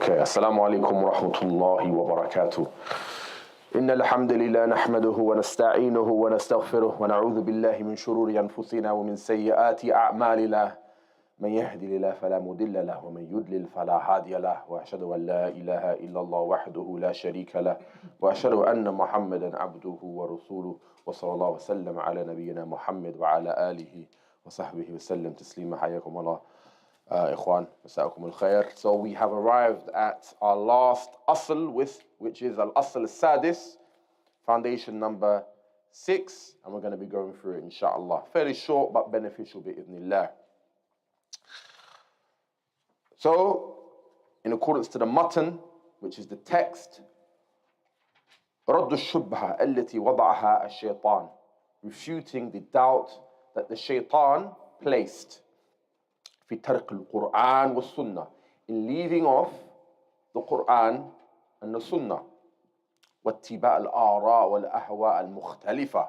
Okay, assalamu alaikum wa rahmatullahi wa barakatuh. إن الحمد لله نحمده ونستعينه ونستغفره ونعوذ بالله من شرور أنفسنا ومن سيئات أعمالنا من يهدي الله فلا مضل له ومن يضلل فلا هادي له وأشهد أن لا إله إلا الله وحده لا شريك له وأشهد أن محمدا عبده ورسوله وصلى الله وسلم على نبينا محمد وعلى آله وصحبه وسلم تسليما حياكم الله إخوان مساءكم الخير. So we have arrived at our last asl which is al-asl al-sadis, foundation number 6, and we're going to be going through it inshallah. Fairly short but beneficial bi-idhnillah. So in accordance to the matan, which is the text, رد الشبهة التي وضعها الشيطان, refuting the doubt that the shaitan placed في ترك القرآن والسنة, in leaving off the Quran and the Sunnah, واتباع الآراء والأهواء المختلفة,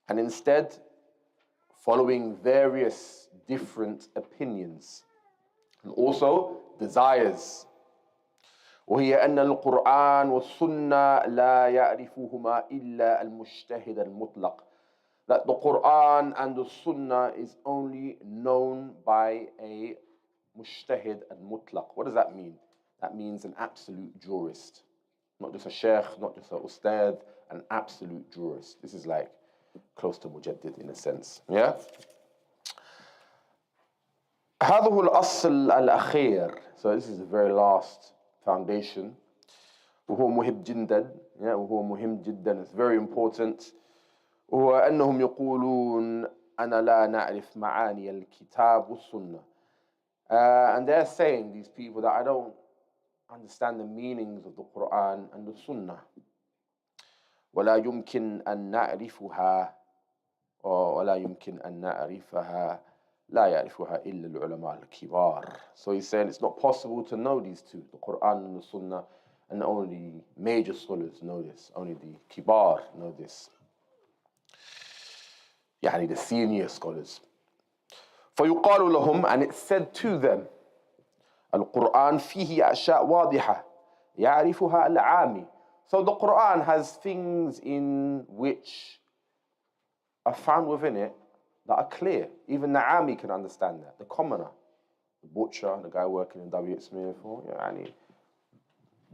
and instead following various different opinions and also desires. وهي أن القرآن والسنة لا يعرفهما إلا المجتهد المطلق, that the Quran and the Sunnah is only known by a mujtahid al-mutlaq. What does that mean? That means an absolute jurist. Not just a sheikh, not just a ustad, an absolute jurist. This is like close to mujaddid in a sense. Yeah? هذا هو الأصل الأخير. So this is the very last foundation. وهو مهم جدا. Yeah, وهو مهم جدا. It's very important. وهو أنهم يقولون أنا لا نعرف معاني الكتاب والسنة. And they're saying, these people, that I don't understand the meanings of the Quran and the Sunnah. ولا يمكن أن نعرفها ولا يمكن أن نعرفها لا يعرفها إلا العلماء الكبار. So he's saying it's not possible to know these two, the Quran and the Sunnah, and only major scholars know this, only the kibar know this. يعني the senior scholars. فيقال لهم, and it's said to them, القرآن فيه أشياء واضحة يعرفها العامي. So the Quran has things in which are found within it that are clear. Even the Ami can understand that. The commoner, the butcher, the guy working in W. Smith, or يعني,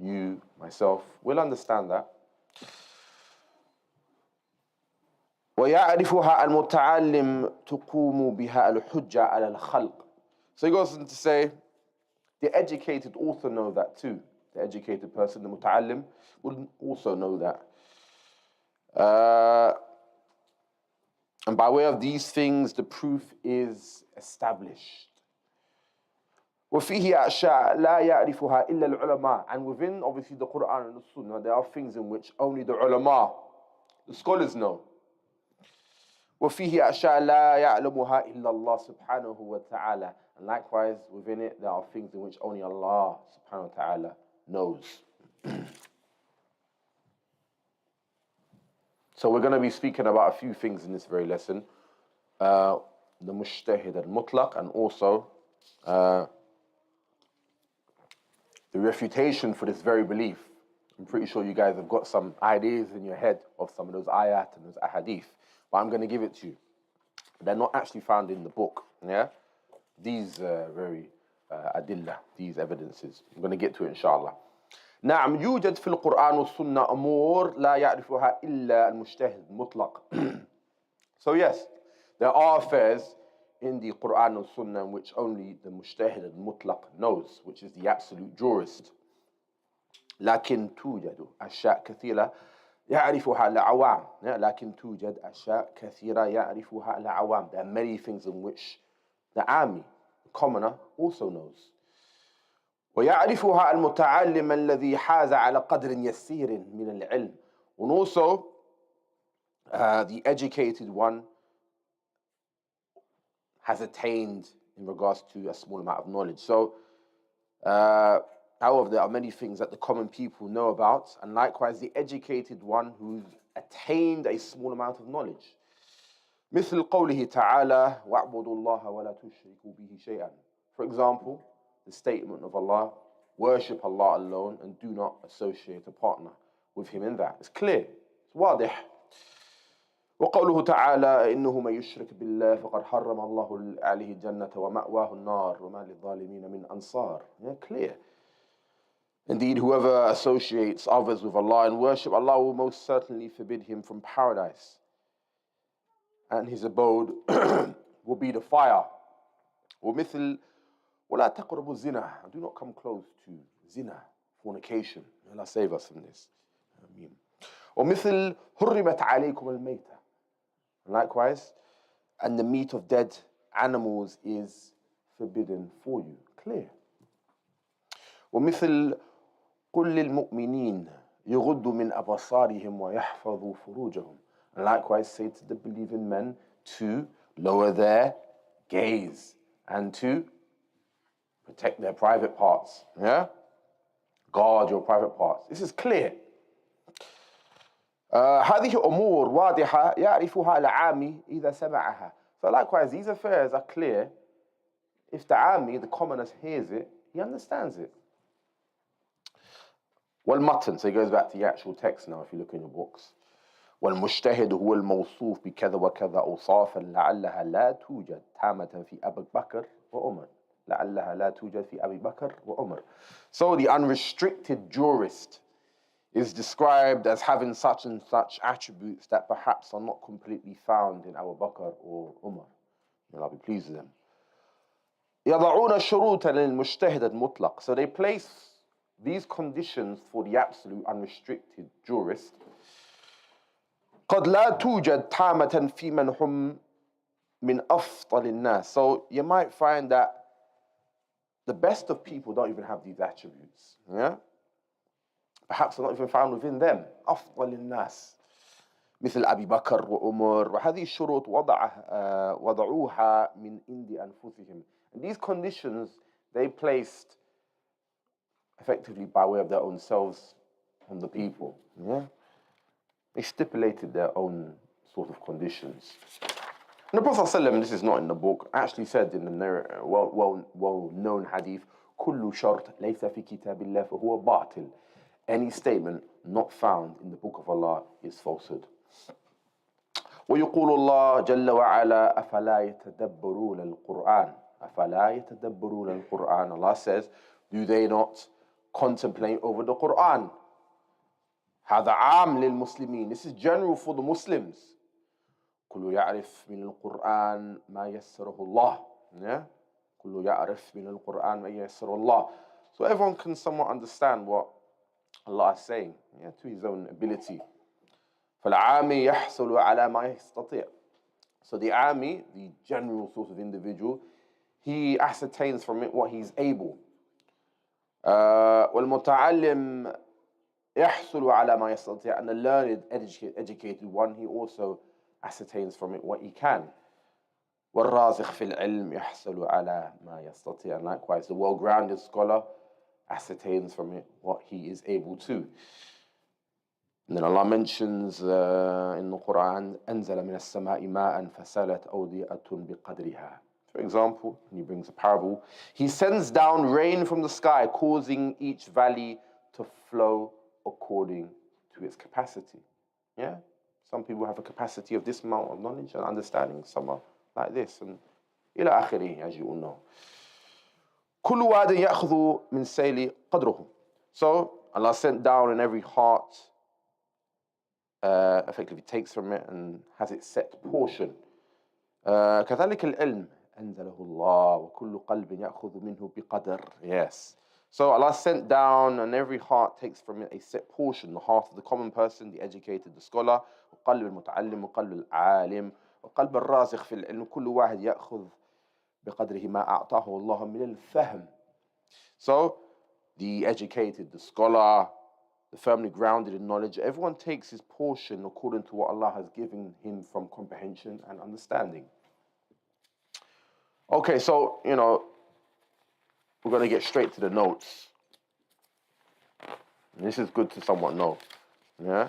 you, myself, will understand that. ويعرفها المتعلم تقوم بها الحجة على الخلق. So he goes on to say, the educated also know that too. The educated person, the muta'allim, will also know that. And by way of these things, the proof is established. وفيه أشياء لا يعرفها إلا العلماء. And within, obviously, the Quran and the Sunnah, there are things in which only the ulama, the scholars know. وفيه أشياء لا يعلمها إلا الله سبحانه وتعالى. And likewise, within it, there are things in which only Allah subhanahu wa ta'ala knows. So we're going to be speaking about a few things in this very lesson. The mujtahid al-mutlaq, and also the refutation for this very belief. I'm pretty sure you guys have got some ideas in your head of some of those ayat and those ahadith, but I'm going to give it to you. They're not actually found in the book. Yeah, these very adillah, these evidences. I'm going to get to it inshallah. نعم يوجد في القرآن والسنة أمور لا يعرفها إلا المجتهد المطلق. So yes, there are affairs in the Quran and Sunnah in which only the mujtahid al-mutlaq knows, which is the absolute jurist. لكن توجد أشياء كثيرة يعرفها العوام. لكن توجد أشياء كثيرة يعرفها العوام. There are many things in which the army, the commoner, also knows. ويعرفها المتعلم الذي حاز على قدر يسير من العلم. And also the educated one has attained in regards to a small amount of knowledge. So however, there are many things that the common people know about, and likewise the educated one who's attained a small amount of knowledge. مثل قوله تعالى واعبدوا الله ولا تشركوا به شيئا. For example, the statement of Allah, worship Allah alone and do not associate a partner with him in that. It's clear. It's واضح. وقوله تعالى إنه من يشرك بالله فقد حرم الله عليه الجنة ومأواه النار وما للظالمين من أنصار. Yeah, clear. Indeed, whoever associates others with Allah and worship, Allah will most certainly forbid him from paradise. And his abode will be the fire. ومثل ولا تقربوا الزنا. Do not come close to zina, fornication. May Allah save us from this. Ameen. ومثل حرمت عليكم الميتة. Likewise, and the meat of dead animals is forbidden for you. Clear. ومثل قل للمؤمنين يغضوا من أبصارهم ويحفظوا فروجهم. And likewise, say to the believing men to lower their gaze and to protect their private parts. Yeah? Guard your private parts. This is clear. هذه أمور واضحة يعرفها العامي إذا سمعها. So likewise, these affairs are clear. If the Ami, the commoner, hears it, he understands it. والمتن, so he goes back to the actual text now if you look in your books. والمجتهد هو الموصوف بكذا وكذا أوصافا لعلها لا توجد تامة في أبي بكر وعمر. لعلها لا توجد في أبي بكر وعمر. So the unrestricted jurist is described as having such and such attributes that perhaps are not completely found in Abu Bakr or Umar. May Allah be pleased with them. يضعون شروطا للمجتهد المطلق. So they place these conditions for the absolute unrestricted jurist. قد لا توجد تامة في من هم من أفضل الناس. So you might find that the best of people don't even have these attributes. Yeah? Perhaps they're not even found within them. أفضل الناس مثل أبي بكر وعمر وهذه الشروط وضعوها من عند أنفسهم. And these conditions they placed effectively by way of their own selves on the people. Yeah? They stipulated their own sort of conditions. And the Prophet ﷺ, this is not in the book, actually said in the well-known hadith, كل شرط ليس في كتاب الله فهو باطل. Any statement not found in the book of Allah is falsehood. ويقول الله جل وعلا أفلا يتدبرون القرآن أفلا يتدبرون القرآن. Allah says, do they not contemplate over the Quran? هذا عام للمسلمين. This is general for the Muslims. كل يعرف من القرآن ما يسره الله. Yeah? كل يعرف من القرآن ما يسره الله. So everyone can somewhat understand what Allah is saying, yeah, to his own ability. فالعامي يحصل على ما يستطيع. So the Ami, the general sort of individual, he ascertains from it what he's able. والمتعلم يحصل على ما يستطيع. And the learned, educated one, he also ascertains from it what he can. والراسخ في العلم يحصل على ما يستطيع. And likewise, the well-grounded scholar ascertains from it what he is able to. And then Allah mentions in the Quran, أنزل من السماء ماء فسالت أودية بقدرها. For example, and he brings a parable, he sends down rain from the sky, causing each valley to flow according to its capacity. Yeah? Some people have a capacity of this amount of knowledge and understanding, some are like this, and إلى آخره, as you all know. كل واد يأخذ من سيل قدره. So Allah sent down in every heart, effectively takes from it and has its set portion. كذلك العلم أنزله الله وكل قلب يأخذ منه بقدر. Yes. So Allah sent down and every heart takes from it a set portion. The heart of the common person, the educated, the scholar, وقلب المتعلم وقلب العالم وقلب الراسخ في العلم كل واحد يأخذ بقدره ما أعطاه الله من الفهم. So the educated, the scholar, the firmly grounded in knowledge, everyone takes his portion according to what Allah has given him from comprehension and understanding. Okay, so, you know, we're going to get straight to the notes. And this is good to somewhat know. Yeah?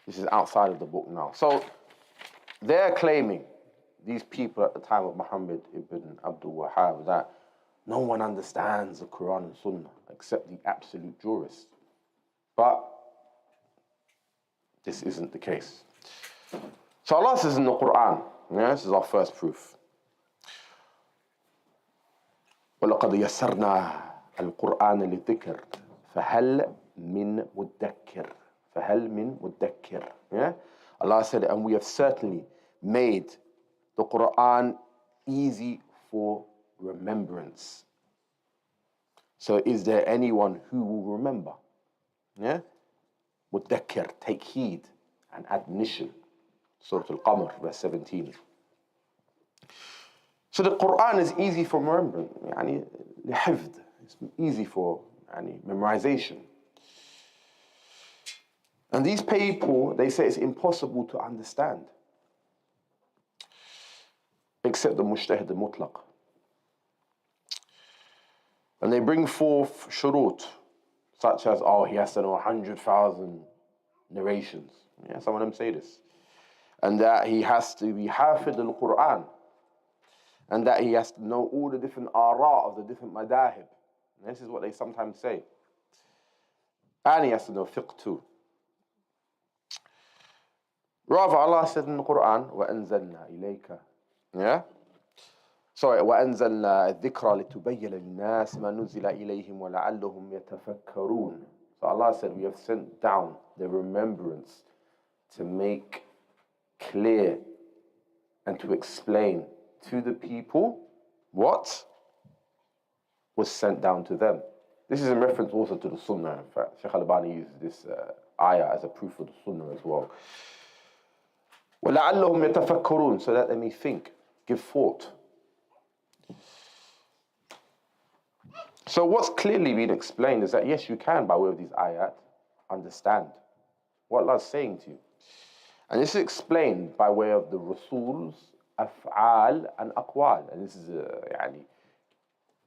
This is outside of the book now. So, they're claiming, these people at the time of Muhammad ibn Abdul Wahhab, that no one understands the Quran and Sunnah except the absolute jurists. But this isn't the case. So Allah says in the Quran, this is our first proof. وَلَقَدْ يَسَّرْنَا الْقُرْآنَ لِلذِّكْرِ فَهَلْ مِن مُدَّكِّرٍ فَهَلْ مِن مُدَّكِّرٍ. Allah said, and we have certainly made the Quran easy for remembrance. So is there anyone who will remember? Mudakkir, take heed and admonition. Surah Al-Qamar, verse 17. So the Quran is easy for remembrance. It's easy for memorization. And these people, they say it's impossible to understand. Except the Mujtahid al-Mutlaq. And they bring forth shurut, such as, he has to know 100,000 narrations. Some of them say this. And that he has to be hafid al-Quran. And that he has to know all the different ara of the different madahib. And this is what they sometimes say. And he has to know fiqh too. Rather, Allah said in the Quran, وَأَنزَلْنَا إِلَيْكَ. وَأَنزَلْنَا الذِّكْرَ لِتُبَيِّنَ لِلنَّاسِ مَا نُزِّلَ إِلَيْهِمْ وَلَعَلَّهُمْ يَتَفَكَّرُونَ. So Allah said, we have sent down the remembrance to make clear and to explain to the people what was sent down to them. This is in reference also to the Sunnah. In fact, Shaykh Al-Albani uses this ayah as a proof of the Sunnah as well. وَلَعَلَّهُمْ يَتَفَكَّرُونَ, so that they may think, give thought. So what's clearly been explained is that yes, you can, by way of these ayat, understand what Allah is saying to you. And this is explained by way of the Rasul's af'al and aqwal. And this is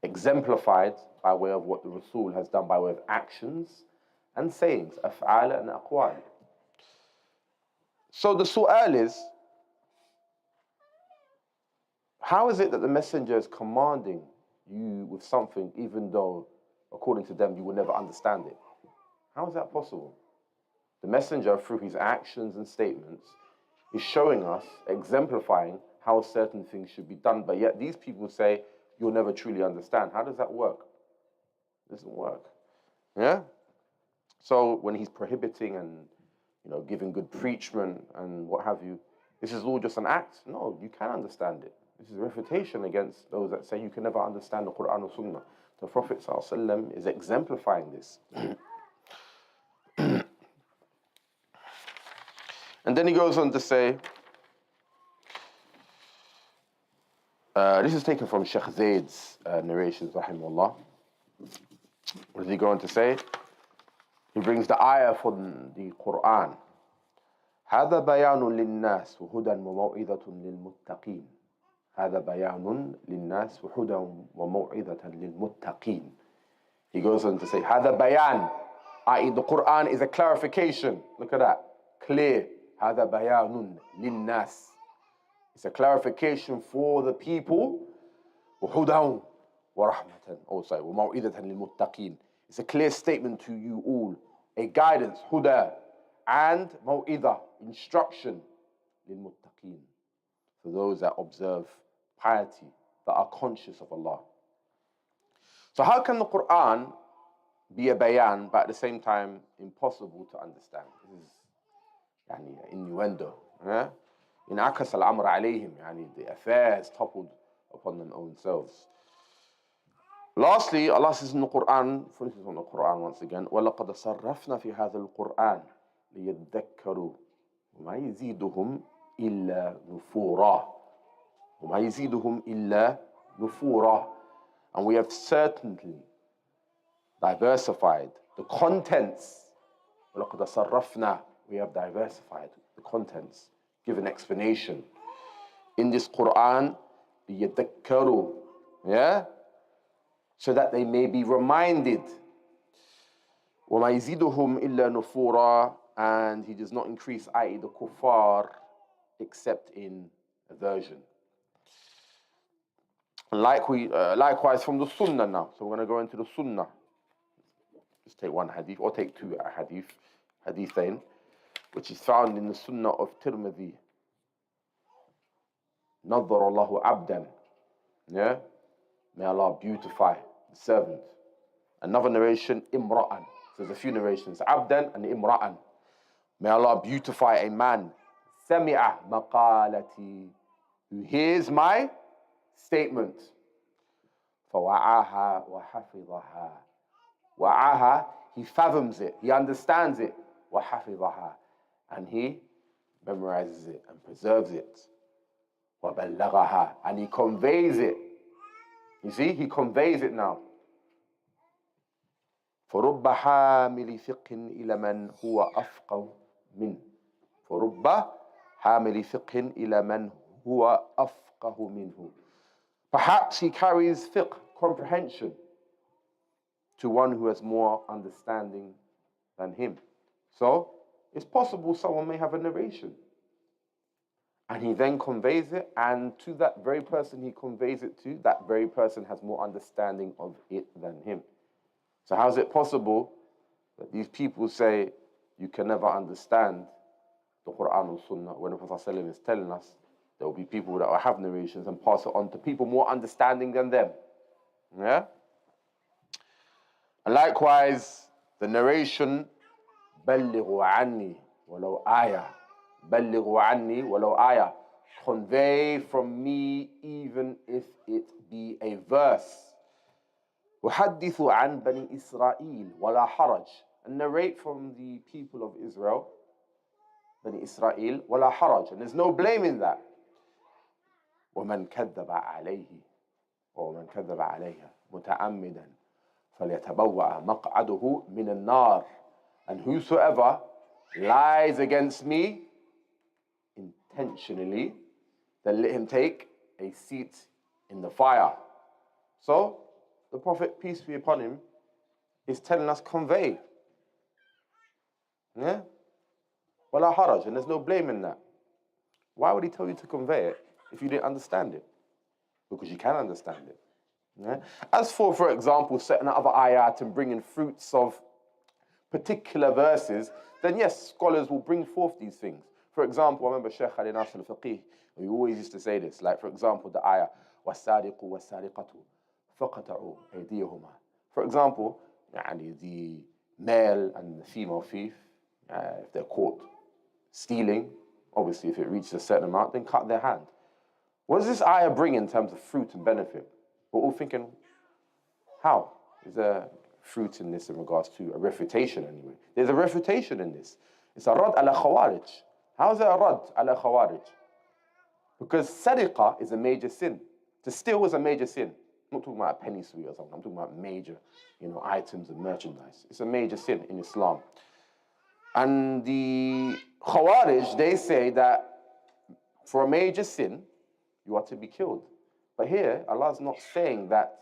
exemplified by way of what the Rasul has done by way of actions and sayings, af'al and aqwal. So the su'al is, how is it that the messenger is commanding you with something even though, according to them, you will never understand it? How is that possible? The messenger, through his actions and statements, is showing us, exemplifying how certain things should be done. But yet these people say, you'll never truly understand. How does that work? It doesn't work. So when he's prohibiting and giving good preachment and what have you, this is all just an act? No, you can understand it. This is a refutation against those that say you can never understand the Quran or Sunnah. The Prophet ﷺ is exemplifying this. And then he goes on to say, this is taken from Sheikh Zayd's narrations, rahimahullah. What does he go on to say? He brings the ayah from the Quran. هذا بيان للناس وهدى وموعظة للمتقين. هذا بيان للناس وهدى وموعظة للمتقين. He goes on to say, هذا بيان, i.e. the Quran is a clarification. Look at that. Clear. هذا بيان للناس. It's a clarification for the people. وهدى ورحمة. وموعظة للمتقين. It's a clear statement to you all. A guidance, huda, and maw'idah, instruction, للمتقين. For those that observe piety, that are conscious of Allah. So how can the Quran be a bayan, but at the same time impossible to understand? This is innuendo. In akas al-amr alayhim, the affairs toppled upon them own selves. Lastly, Allah says in the Quran, for instance on the Quran once again, وَلَقَدْ صَرَّفْنَا فِي هَذَا الْقُرْآنِ لِيَذَّكَّرُوا وَمَا يَزِيدُهُمْ إِلَّا نُفُورًا وَمَا يَزِيدُهُمْ إِلَّا نُفُورًا. And we have certainly diversified the contents. وَلَقَدْ صَرَّفْنَا, we have diversified the contents, given explanation in this Quran, لِيَذَّكَّرُوا, so that they may be reminded. وَمَا يَزِيدُهُمْ إِلَّا نُفُورًا, and he does not increase, i.e. the kuffar, except in aversion. Likewise from the Sunnah now. So we're going to go into the Sunnah. Just take one hadith, or take two hadithain, which is found in the Sunnah of Tirmidhi. نَظَّرَ اللَّهُ عَبْدًا. Yeah? May Allah beautify the servant. Another narration, imra'an. So there's a few narrations, abdan and imra'an. May Allah beautify a man. Sami'a maqalati. Who hears my statement. فَوَعَاهَا وَحَفِظَهَا. Wa'aha, he fathoms it, he understands it. وَحَفِظَهَا. And he memorizes it and preserves it. وَبَلَّغَهَا. And he conveys it. You see, he conveys it now. فَرُبَّ حَامِلِ فِقْهٍ إِلَى مَنْ هُوَ أَفْقَهُ مِنْهُ. فَرُبَّ حَامِلِ فِقْهٍ إِلَى مَنْ هُوَ أَفْقَهُ مِنْهُ. Perhaps he carries fiqh, comprehension, to one who has more understanding than him. So, it's possible someone may have a narration, and he then conveys it, and to that very person he conveys it to, that very person has more understanding of it than him. So how is it possible that these people say you can never understand the Quran or Sunnah when the Prophet ﷺ is telling us there will be people that will have narrations and pass it on to people more understanding than them? Yeah? And likewise, the narration, بَلِّغُوا عَنِّي وَلَوْ آيَةً. بَلِّغُوا عَنِّي وَلَوْ آيَةً. Convey from me even if it be a verse. وَحَدِّثُ عَنْ بَنِي إِسْرَائِيلِ وَلَا حَرَجٍ. And narrate from the people of Israel, Bani Israel, وَلَا حَرَجٍ. And there's no blame in that. وَمَنْ كَذَّبَ عَلَيْهِ وَمَنْ كَذَّبَ عَلَيْهَا مُتَعَمِّدًا فَلْيَتَبَوَّأَ مَقْعَدُهُ مِنَ النَّارِ. And whosoever lies against me intentionally, then let him take a seat in the fire. So, the Prophet, peace be upon him, is telling us convey. Yeah? Wala haraj, and there's no blame in that. Why would he tell you to convey it if you didn't understand it? Because you can understand it. Yeah? As for example, setting other ayat and bringing fruits of particular verses, then yes, scholars will bring forth these things. For example, I remember Shaykh Ali Nasr al-Faqih, he always used to say this, like for example, the ayah, وَالسَّارِقُ وَالسَّارِقَةُ فَقَطَعُوا أَيْدِيَهُمَا. For example, the male and the female thief, if they're caught stealing, obviously if it reaches a certain amount, then cut their hand. What does this ayah bring in terms of fruit and benefit? We're all thinking, how? Is there fruit in this in regards to a refutation anyway? There's a refutation in this. It's a rad ala khawarij. How is it a rad ala khawarij? Because sariqa is a major sin. To steal is a major sin. I'm not talking about a penny sweet or something. I'm talking about major, items and merchandise. It's a major sin in Islam. And the Khawarij, they say that for a major sin, you are to be killed. But here, Allah is not saying that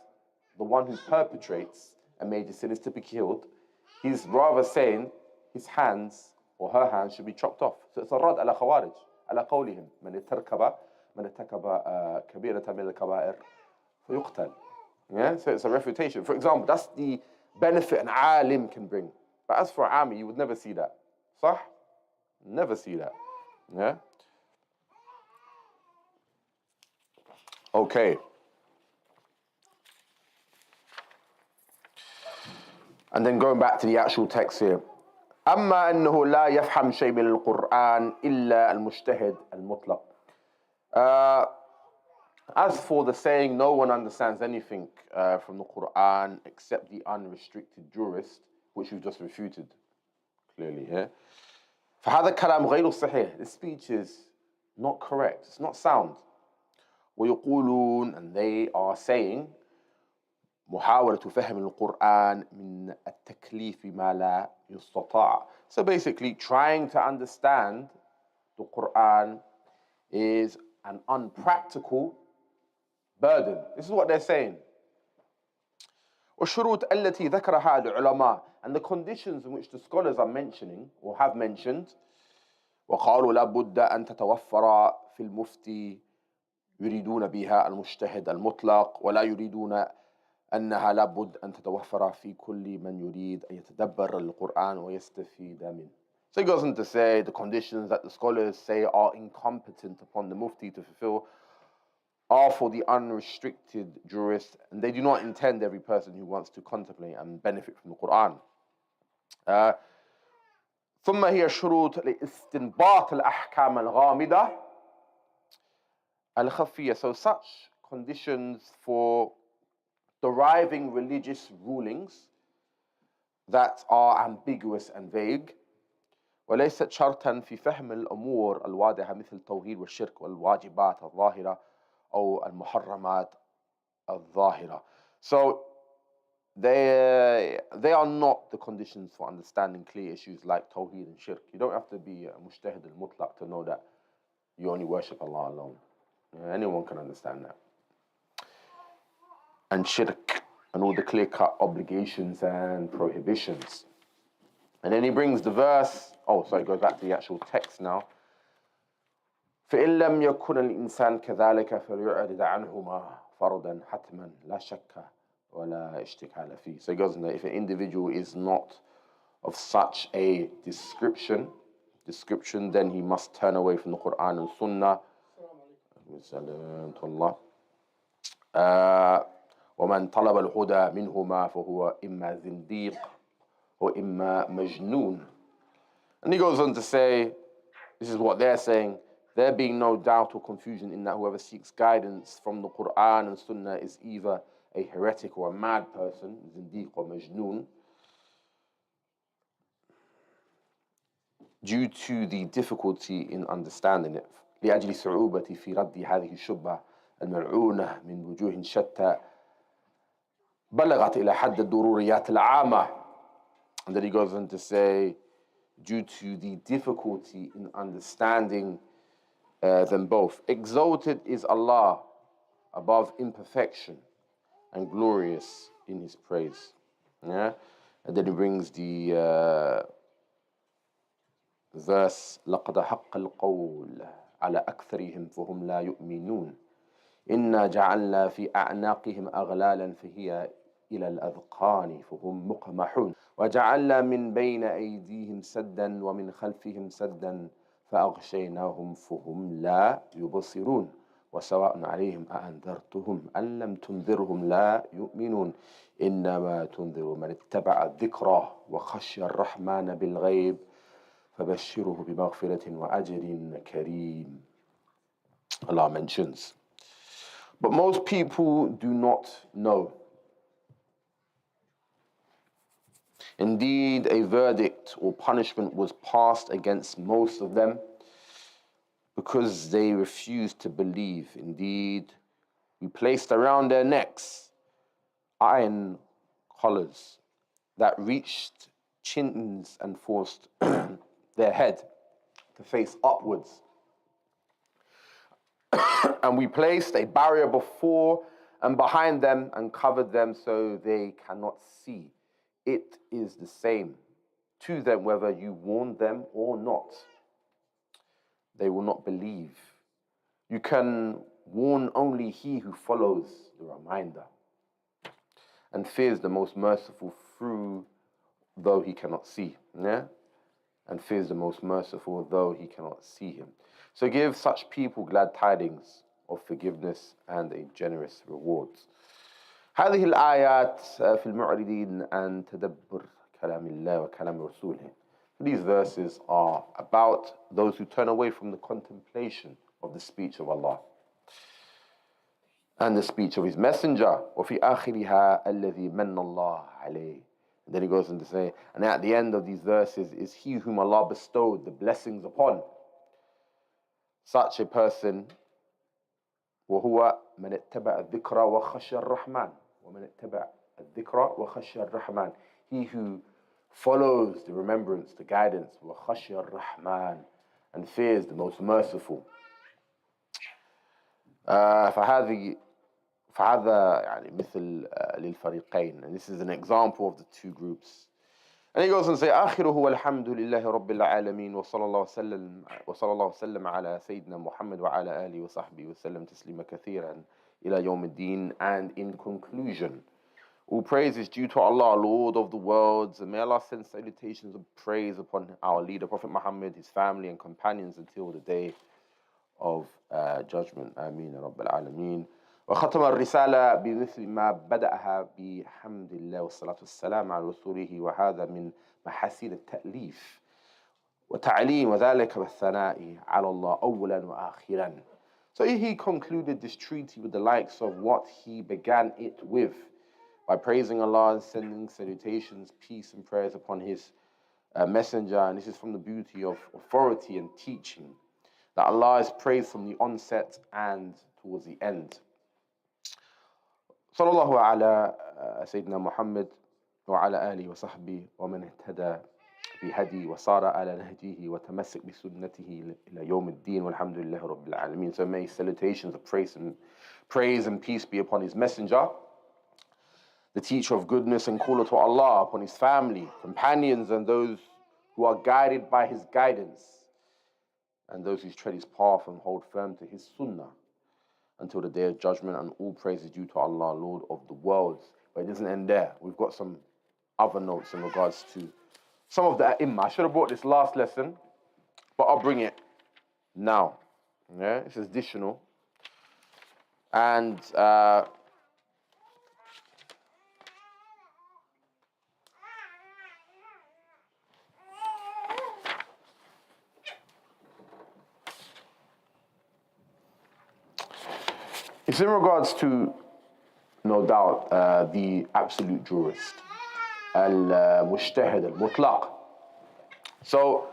the one who perpetrates a major sin is to be killed. He's rather saying his hands or her hands should be chopped off. So it's a rad ala Khawarij, ala qawlihim, man itarkaba kabiratan min al-kaba'ir fayuqtal. Yeah, so it's a refutation. For example, that's the benefit an alim can bring. But as for Ami, you would never see that. Sah? Never see that. Yeah? Okay. And then going back to the actual text here. أما أنه لا يفهم شيء من القرآن إلا المجتهد المطلق. As for the saying, no one understands anything from the Quran except the unrestricted jurist, which we've just refuted clearly here. فهذا كلام غير صحيح. This speech is not correct. It's not sound. ويقولون, and they are saying, محاولة فهم القرآن من التكليف ما لا يستطاع. So basically, trying to understand the Quran is an unpractical burden. This is what they're saying. والشروط التي ذكرها العلماء, and the conditions in which the scholars are mentioning or have mentioned. وقالوا لابد أن تتوفر في المفتي يريدون بها المجتهد المطلق ولا يريدون أنها لابد أن تتوفر في كل من يريد أن يتدبر القرآن ويستفيد منه. So he goes on to say the conditions that the scholars say are incompetent upon the mufti to fulfill are for the unrestricted jurists, and they do not intend every person who wants to contemplate and benefit from the Quran. ثم هي شروط لاستنباط الأحكام الغامضة الخفية. So such conditions for deriving religious rulings that are ambiguous and vague وليست شرطا في فهم الأمور الواضحة مثل التوحيد والشرك والواجبات الظاهرة أو المحرمات الظاهرة. So they are not the conditions for understanding clear issues like Tawheed and Shirk. You don't have to be a Mujtahid al-Mutlaq to know that you only worship Allah alone. Anyone can understand that. And Shirk and all the clear-cut obligations and prohibitions. And then he brings the verse, it goes back to the actual text now. فإن لم يكن الإنسان كذلك فليعرض عنهما فرضا حتما لا شك ولا اشتكال فيه. So he goes in there, if an individual is not of such a description, then he must turn away from the Quran and Sunnah. ومن طلب الهدى منهما فهو إما زنديق وإما مجنون. And he goes on to say, this is what they're saying, there being no doubt or confusion in that whoever seeks guidance from the Quran and Sunnah is either a heretic or a mad person, zindiq or majnoon, due to the difficulty in understanding it. لأجل صعوبة في رد هذه الشبهة الملعونة من وجوه شتى بلغت إلى حد الضروريات العامة. And then he goes on to say, due to the difficulty in understanding them both. Exalted is Allah above imperfection and glorious in His praise. Yeah? And then he brings the verse لقد حق القول على أكثرهم فهم لا يؤمنون إنا جعلنا في أعناقهم أغلالا فهي إلى الأذقان فهم مقمحون وجعلنا من بين أيديهم سدا ومن خلفهم سدا فأغشيناهم فهم لا يبصرون وسواء عليهم أأنذرتهم أن لم تنذرهم لا يؤمنون إنما تنذر من اتبع الذكرى وخشي الرحمن بالغيب فبشره بمغفرة وأجر كريم. Allah mentions. But most people do not know. Indeed, a verdict or punishment was passed against most of them because they refused to believe. Indeed, we placed around their necks iron collars that reached chins and forced their head to face upwards. And we placed a barrier before and behind them and covered them so they cannot see. It is the same to them whether you warn them or not. They will not believe. You can warn only he who follows the reminder and fears the most merciful through though he cannot see. Yeah? And fears the most merciful though he cannot see him. So give such people glad tidings of forgiveness and a generous reward. هذه الآيات في المعرضين عن تدبر كلام الله وكلام رسوله. These verses are about those who turn away from the contemplation of the speech of Allah and the speech of His Messenger. وفي آخرها الذي من الله عليه. And then he goes on to say, and at the end of these verses is he whom Allah bestowed the blessings upon. Such a person, وهو من اتبع الذكر وخشى الرحمن ومن اتبع الذكر وخشى الرحمن. He who follows the remembrance, the guidance, وخشى الرحمن, and fears the most merciful. فهذا يعني مثل للفريقين, and this is an example of the two groups. And he goes on to say, آخره والحمد لله رب العالمين وصلى الله وسلم على سيدنا محمد وعلى آله وصحبه وسلم تسليما كثيرا إلى يوم الدين. And in conclusion, all praise is due to Allah, Lord of the worlds, and may Allah send salutations of praise upon our leader, Prophet Muhammad, his family and companions until the day of judgment. Ameen, Rabbil Alameen. وختم الرسالة بمثل ما بدأها بحمد الله والصلاة والسلام على رسوله وهذا من محاسن التأليف وتعليم وذلك بالثناء على الله أولا وآخرا. So he concluded this treaty with the likes of what he began it with, by praising Allah and sending salutations, peace and prayers upon his messenger. And this is from the beauty of authority and teaching, that Allah is praised from the onset and towards the end. صلى الله على سيدنا محمد وعلى آله وصحبه ومن اهتدى بهدي وصار على نهجه وتمسك بسنته إلى يوم الدين والحمد لله رب العالمين. So may salutations of praise and peace be upon his messenger, the teacher of goodness and caller to Allah, upon his family, companions, and those who are guided by his guidance, and those who tread his path and hold firm to his sunnah until the day of judgment. And all praise is due to Allah, Lord of the worlds. But it doesn't end there. We've got some other notes in regards to some of the Imām. I should have brought this last lesson, but I'll bring it now. Yeah, it's additional. And it's in regards to, no doubt, the absolute jurist, al-mujtahid al-mutlaq. So,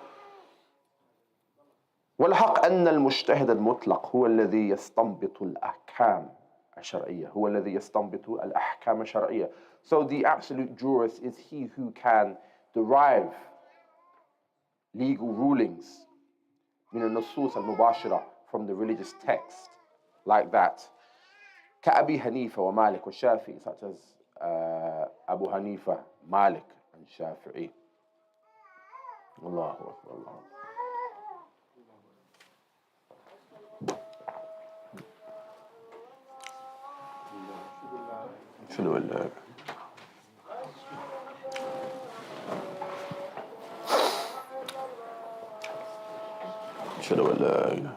والحق أن المجتهد المطلق هو الذي يستنبط الأحكام الشرعية. هو الذي يستنبط الأحكام الشرعية. So the absolute jurist is he who can derive legal rulings من النصوص المباشرة from the religious text, like that. كأبي حنيفة ومالك والشافعي, such as Abu Hanifa, Malik, and Shafi'i. Allahu Akbar, Allah. شنو ولا شنو ولا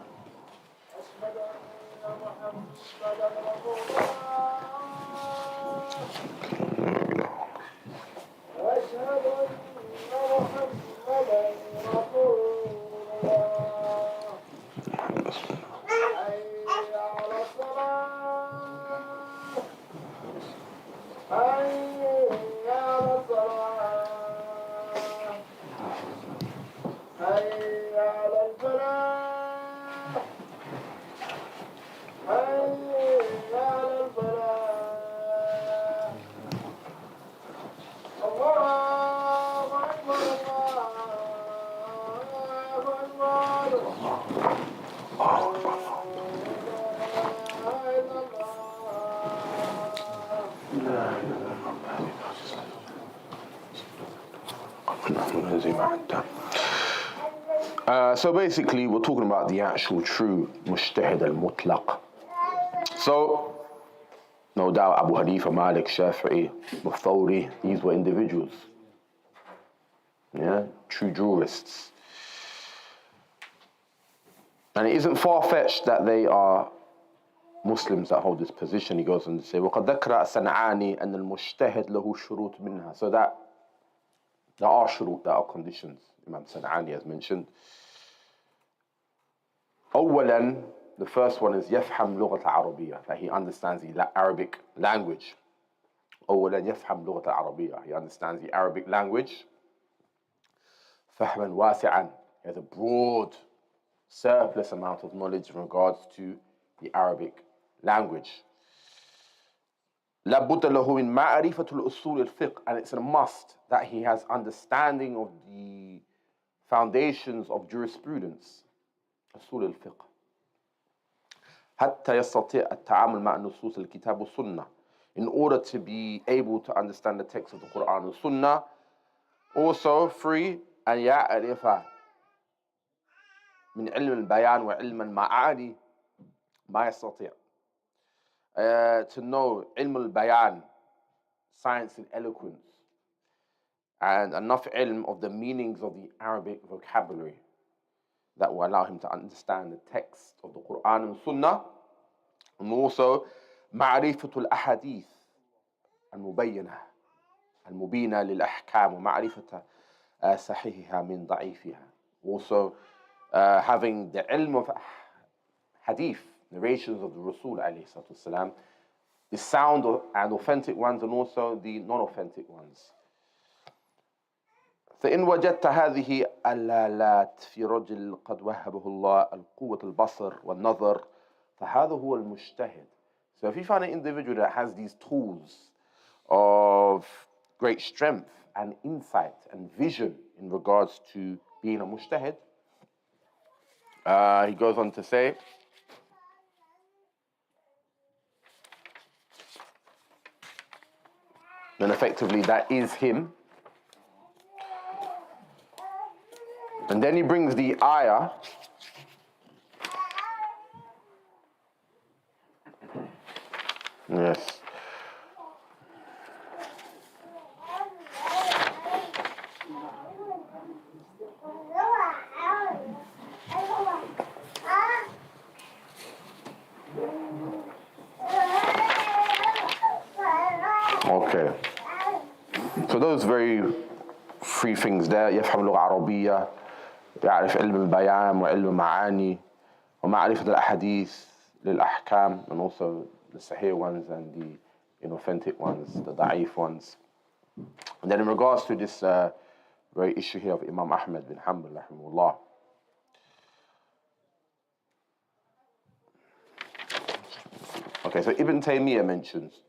So basically, we're talking about the actual true mujtahid al-mutlaq. So, no doubt, Abu Hanifa, Malik, Shafi'i, Thawri, these were individuals. Yeah, true jurists. And it isn't far-fetched that they are Muslims that hold this position. He goes on to say, وَقَدْ ذَكْرَ السَّنْعَانِ أَنَّ الْمُجْتَهِدْ لَهُ شُرُوطٌ مِنْهَا. So that there are shurut, there are conditions. Imam San'ani has mentioned. أولاً, the first one is يفهم لغة العربية, that he understands the Arabic language. أولاً يفهم لغة العربية, he understands the Arabic language. فهماً واسعاً, he has a broad, surplus amount of knowledge in regards to the Arabic language. لابد له من معرفة الأصول الفقه, and it's a must that he has understanding of the foundations of jurisprudence. أصول الفقه حتى يستطيع التعامل مع نصوص الكتاب والسنة, in order to be able to understand the text of the Quran and Sunnah Also, 3, أن يعرف من علم البيان وعلم المعاني ما يستطيع. To know علم البيان, science and eloquence, and enough ilm of the meanings of the Arabic vocabulary that will allow him to understand the text of the Quran and Sunnah, and also معرفة الأحاديث المبينة المبينة للأحكام ومعرفة صحيحها من ضعيفها. Also having the ilm of hadith, narrations of the Rasul alayhi salatu wasalam, the sound and authentic ones and also the non-authentic ones. فإن وجدت هذه الآلات في رجل قد وهبه الله القوة البصر والنظر فهذا هو المجتهد. So if you find an individual that has these tools of great strength and insight and vision in regards to being a mujtahid, he goes on to say, then effectively that is him. And then he brings the ayah. Yes. Okay. So those very 3 things there. يفهم لغة عربية، يعرف علم البيان وعلم المعاني ومعرفة الأحاديث للأحكام, and also the sahih ones and the inauthentic ones, the da'if ones. And then in regards to this very issue here of Imam Ahmad bin Hanbal rahimahullah, okay, so Ibn Taymiyyah mentions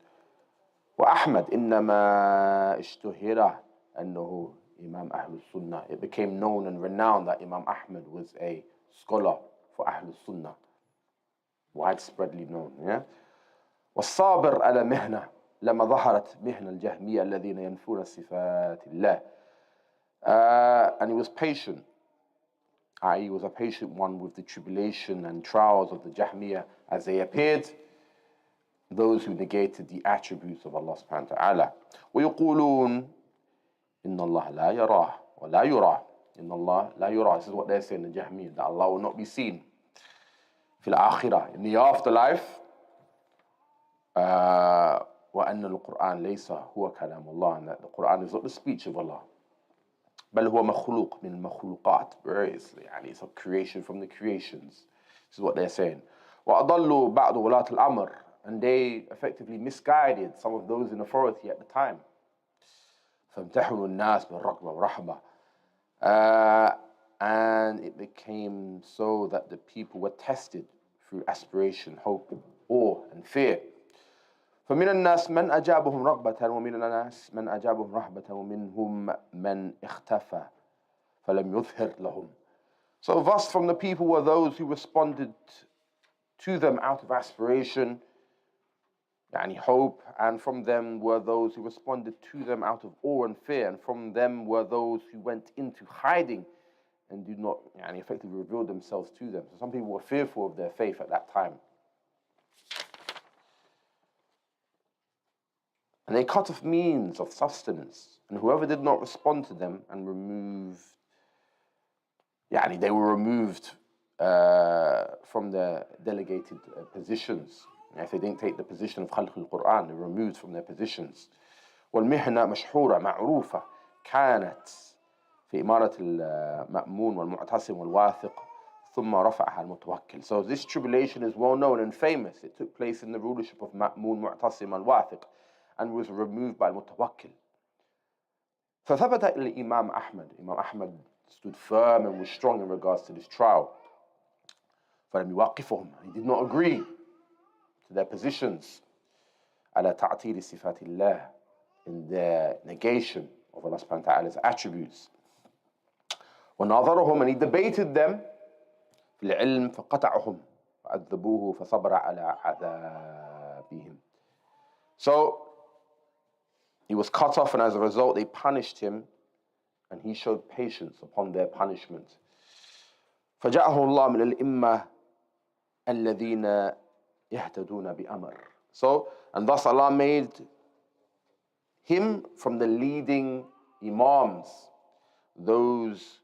وأحمد إنما اشتهر أنه Imam Ahlul Sunnah. It became known and renowned that Imam Ahmad was a scholar for Ahlul Sunnah, widespreadly known. Yeah. والصابر على مهنة لما ظهرت مهنة الجهمية الذين ينفون صفات الله. And he was patient. He was a patient one with the tribulation and trials of the Jahmiyyah as they appeared, those who negated the attributes of Allah subhanahu wa ta'ala. ويقولون إن الله لا يراه ولا يراه. إن الله لا يراه. This is what they're saying in the Jahmiyyah, that Allah will not be seen. في الآخرة, in the afterlife. وأن القرآن ليس هو كلام الله, and that the Quran is not the speech of Allah. بل هو مخلوق من المخلوقات. It's a creation from the creations. This is what they're saying. وأضلوا بعض ولاة الأمر, and they effectively misguided some of those in authority at the time. فامتحنوا الناس بالرغبة والرهبة. And it became so that the people were tested through aspiration, hope, awe, and fear. فمن الناس من أجابهم رغبة ومن الناس من أجابهم رهبة ومنهم من اختفى فلم يظهر لهم. So thus from the people were those who responded to them out of aspiration, يعني hope, and from them were those who responded to them out of awe and fear, and from them were those who went into hiding and did not effectively reveal themselves to them. So some people were fearful of their faith at that time. And they cut off means of sustenance, and whoever did not respond to them and they were removed from their delegated positions. If they didn't take the position of خلق القرآن, they were removed from their positions. والمهنة مشهورة معروفة كانت في إمارة المأمون والمعتصم والواثق ثم رفعها المتوكل. So this tribulation is well known and famous. It took place in the rulership of Ma'mun, Mu'tasim and Wathiq, and was removed by Mutawakkil. فثبت الإمام أحمد. Imam Ahmad stood firm and was strong in regards to this trial. فلم يوقفهم. He did not agree to their positions على تعطيل صفات الله, in their negation of Allah subhanahu wa ta'ala's attributes. وناظرهم, and he debated them في العلم فقطعهم فعذبوه فصبر على عذابهم. So he was cut off, and as a result they punished him and he showed patience upon their punishment. فَجَعَهُ اللَّهُ مِنَ الْإِمَّةِ الَّذِينَ يَهْتَدُونَ بِأَمْرٍ. So, and thus Allah made him from the leading Imams, those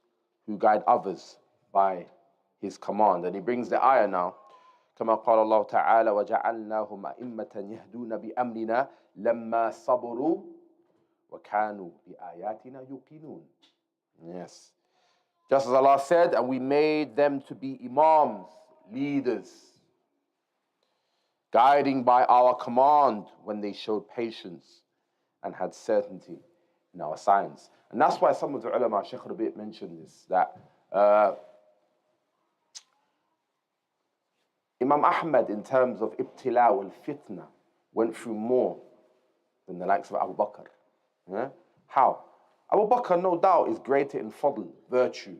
who guide others by his command. And he brings the ayah now. كما قال الله تعالى وجعلناهم أئمة يهدون بأمرنا لما صبروا وكانوا بآياتنا يوقنون. Yes. Just as Allah said, and we made them to be Imams, leaders, guiding by our command when they showed patience and had certainty in our signs. And that's why some of the ulama, Shaykh Rabi' mentioned this, that Imam Ahmad, in terms of ibtila wal fitna, went through more than the likes of Abu Bakr. Yeah? How? Abu Bakr, no doubt, is greater in fadl, virtue.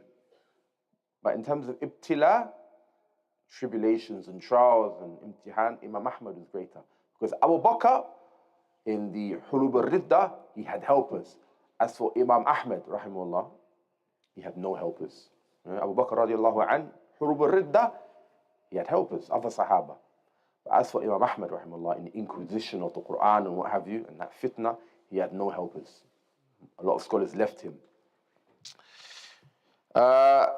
But in terms of ibtila, tribulations and trials and imtihan, Imam Ahmad is greater. Because Abu Bakr, in the Hurub al-Ridda, he had helpers. As for Imam Ahmad, rahimahullah, he had no helpers. Abu Bakr radiallahu an, Hurub al-Ridda, he had helpers, other Sahaba. But as for Imam Ahmad, rahimahullah, in the inquisition of the Quran and what have you, and that fitna, he had no helpers. A lot of scholars left him. فَمَنْ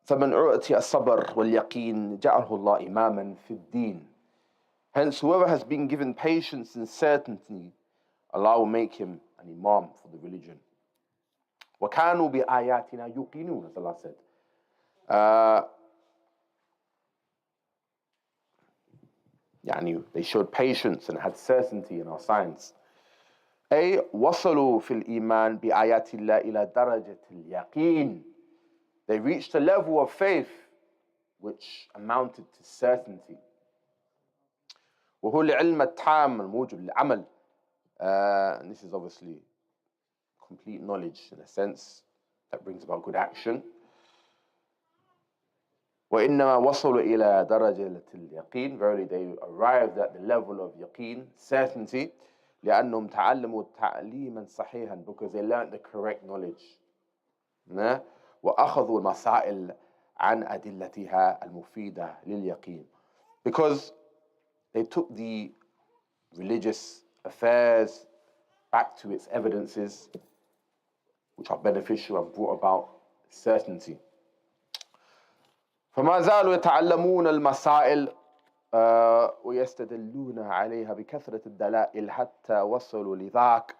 عُؤْتِيَ الصَّبْرَ وَالْيَقِينَ جَعَلْهُ اللَّهُ إِمَامًا فِي الدِّينِ. Hence, whoever has been given patience and certainty, Allah will make him an Imam for the religion. وَكَانُوا بِآيَاتِنَا يُقِنُونَ, as Allah said. They showed patience and had certainty in our signs. أي وصلوا في الإيمان بآيات الله إلى درجة اليقين. They reached a level of faith which amounted to certainty. وهو العلم التام الموجب للعمل. And this is obviously complete knowledge in a sense that brings about good action. وإنما وصلوا إلى درجة اليقين. Verily they arrived at the level of yaqeen, certainty, لأنهم تعلموا تعليما صحيحا, because they learned the correct knowledge. وأخذوا المسائل عن أدلتها المفيدة لليقين. Because they took the religious affairs back to its evidences, which are beneficial and brought about certainty. فما زالوا يتعلمون المسائل ويستدلون عليها بكثرة الدلائل حتى وصلوا لذاك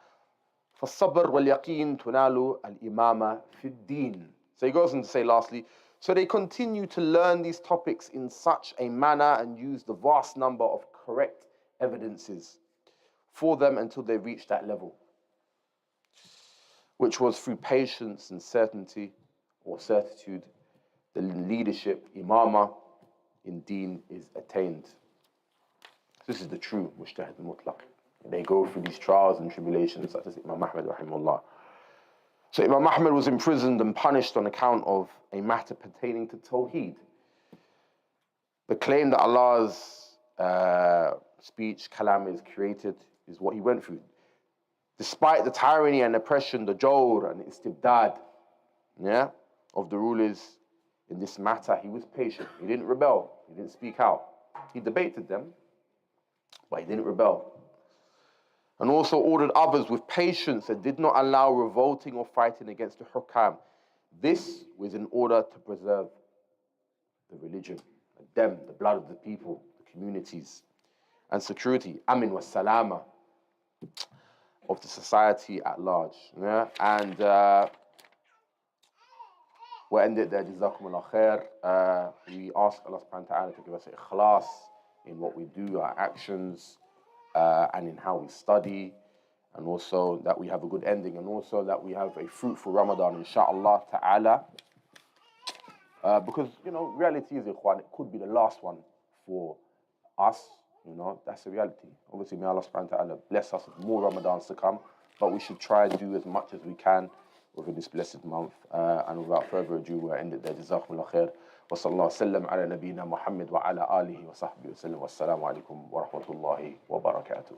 فالصبر واليقين تنال الإمامة في الدين. So he goes on to say lastly, so they continue to learn these topics in such a manner and use the vast number of correct evidences for them until they reach that level, which was through patience and certainty or certitude, the leadership, imama, in deen is attained. This is the true mujtahid mutlaq. They go through these trials and tribulations, such as Imam Ahmad rahimahullah. So Imam Ahmad was imprisoned and punished on account of a matter pertaining to Tawheed. The claim that Allah's speech, kalam, is created is what he went through. Despite the tyranny and oppression, the jawr and istibdad, of the rulers in this matter, he was patient. He didn't rebel. He didn't speak out. He debated them, but he didn't rebel. And also ordered others with patience and did not allow revolting or fighting against the hukam. This was in order to preserve the religion, them, the blood of the people, the communities, and security, amin wa salama, of the society at large. And we'll end it there. Jazakumullah khair. We ask Allah subhanahu wa ta'ala to give us ikhlas in what we do, our actions, and in how we study, and also that we have a good ending, and also that we have a fruitful Ramadan, inshaAllah ta'ala. Because, reality is, ikhwan, it could be the last one for us, that's the reality. Obviously, may Allah subhanahu wa ta'ala bless us with more Ramadans to come, but we should try and do as much as we can within this blessed month. And without further ado, we'll end it there. Jazakumullah khair. وصلى الله وسلم على نبينا محمد وعلى آله وصحبه وسلم والسلام عليكم ورحمة الله وبركاته.